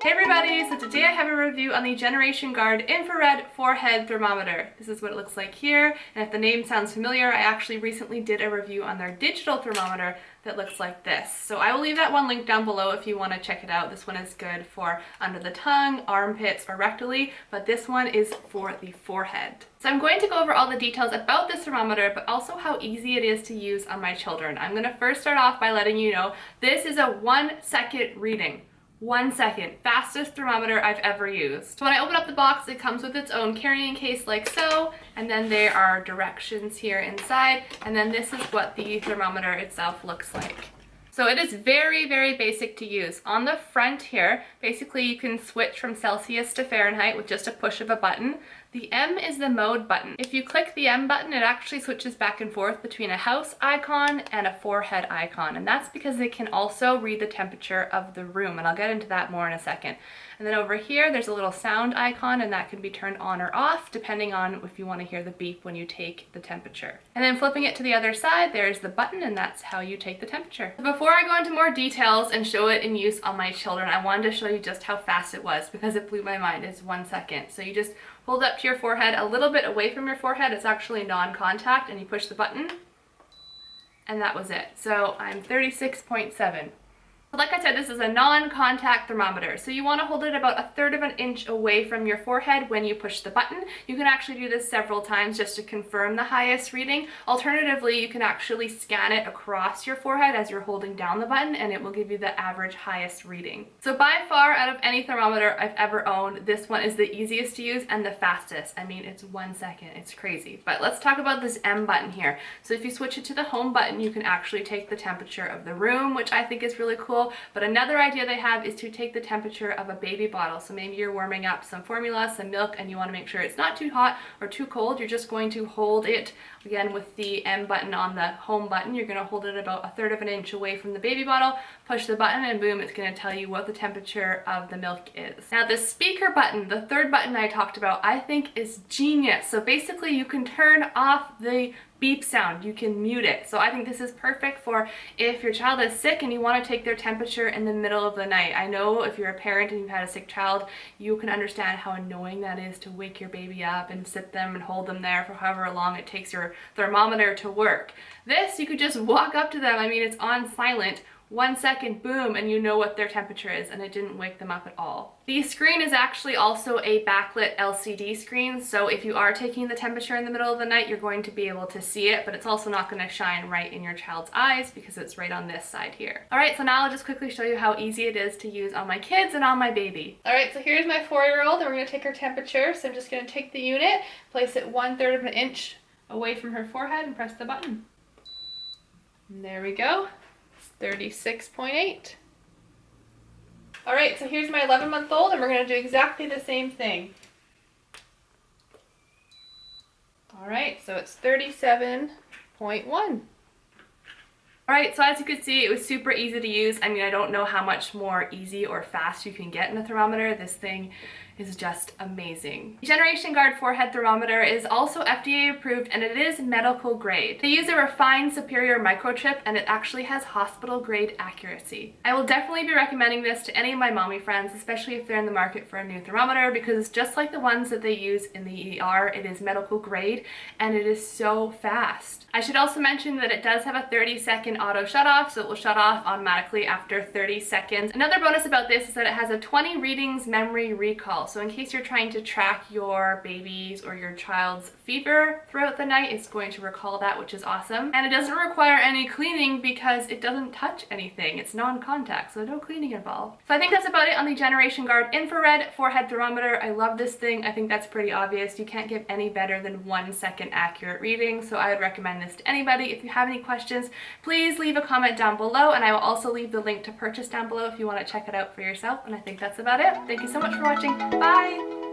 Hey everybody, so today I have a review on the Generation Guard Infrared Forehead Thermometer. This is what it looks like here, and if the name sounds familiar, I actually recently did a review on their digital thermometer that looks like this. So I will leave that one linked down below if you want to check it out. This one is good for under the tongue, armpits, or rectally, but this one is for the forehead. So I'm going to go over all the details about this thermometer, but also how easy it is to use on my children. I'm going to first start off by letting you know this is a 1 second reading. 1 second, fastest thermometer I've ever used. So when I open up the box, it comes with its own carrying case like so, and then there are directions here inside, and then this is what the thermometer itself looks like. So it is very, very basic to use. On the front here, basically you can switch from Celsius to Fahrenheit with just a push of a button. The M is the mode button. If you click the M button, it actually switches back and forth between a house icon and a forehead icon, and that's because it can also read the temperature of the room, and I'll get into that more in a second. And then over here, there's a little sound icon, and that can be turned on or off depending on if you want to hear the beep when you take the temperature. And then flipping it to the other side, there's the button, and that's how you take the temperature. Before I go into more details and show it in use on my children, I wanted to show you just how fast it was because it blew my mind. It's 1 second. So you just hold up to your forehead a little bit away from your forehead. It's actually non-contact, and you push the button, and that was it. So I'm 36.7. Like I said, this is a non-contact thermometer, so you want to hold it about 1/3 of an inch away from your forehead when you push the button. You can actually do this several times just to confirm the highest reading. Alternatively, you can actually scan it across your forehead as you're holding down the button, and it will give you the average highest reading. So by far, out of any thermometer I've ever owned, this one is the easiest to use and the fastest. I mean, it's 1 second. It's crazy. But let's talk about this M button here. So if you switch it to the home button, you can actually take the temperature of the room, which I think is really cool. But another idea they have is to take the temperature of a baby bottle. So maybe you're warming up some formula, some milk, and you want to make sure it's not too hot or too cold. You're just going to hold it, again with the M button on the home button, you're going to hold it about 1/3 of an inch away from the baby bottle, push the button, and boom, it's going to tell you what the temperature of the milk is. Now the speaker button, the third button I talked about, I think is genius. So basically you can turn off the beep sound, you can mute it. So I think this is perfect for if your child is sick and you want to take their temperature in the middle of the night. I know if you're a parent and you've had a sick child, you can understand how annoying that is to wake your baby up and sit them and hold them there for however long it takes your thermometer to work. This, you could just walk up to them, I mean, it's on silent, 1 second, boom, and you know what their temperature is, and it didn't wake them up at all. The screen is actually also a backlit LCD screen, so if you are taking the temperature in the middle of the night, you're going to be able to see it, but it's also not going to shine right in your child's eyes because it's right on this side here. Alright, so now I'll just quickly show you how easy it is to use on my kids and on my baby. Alright, so here's my 4-year-old, and we're going to take her temperature, so I'm just going to take the unit, place it 1/3 of an inch away from her forehead, and press the button. And there we go. 36.8. Alright, so here's my 11-month-old, and we're going to do exactly the same thing. Alright, so it's 37.1. Alright, so as you can see, it was super easy to use. I mean, I don't know how much more easy or fast you can get in a thermometer. This thing is just amazing. The Generation Guard Forehead Thermometer is also FDA approved, and it is medical grade. They use a refined superior microchip, and it actually has hospital grade accuracy. I will definitely be recommending this to any of my mommy friends, especially if they're in the market for a new thermometer, because just like the ones that they use in the ER, it is medical grade, and it is so fast. I should also mention that it does have a 30-second auto shut off, so it will shut off automatically after 30 seconds. Another bonus about this is that it has a 20 readings memory recall. So in case you're trying to track your baby's or your child's fever throughout the night, it's going to recall that, which is awesome. And it doesn't require any cleaning because it doesn't touch anything. It's non-contact, so no cleaning involved. So I think that's about it on the Generation Guard Infrared Forehead Thermometer. I love this thing. I think that's pretty obvious. You can't get any better than 1 second accurate reading, so I would recommend this to anybody. If you have any questions, please leave a comment down below, and I will also leave the link to purchase down below if you want to check it out for yourself. And I think that's about it. Thank you so much for watching. Bye!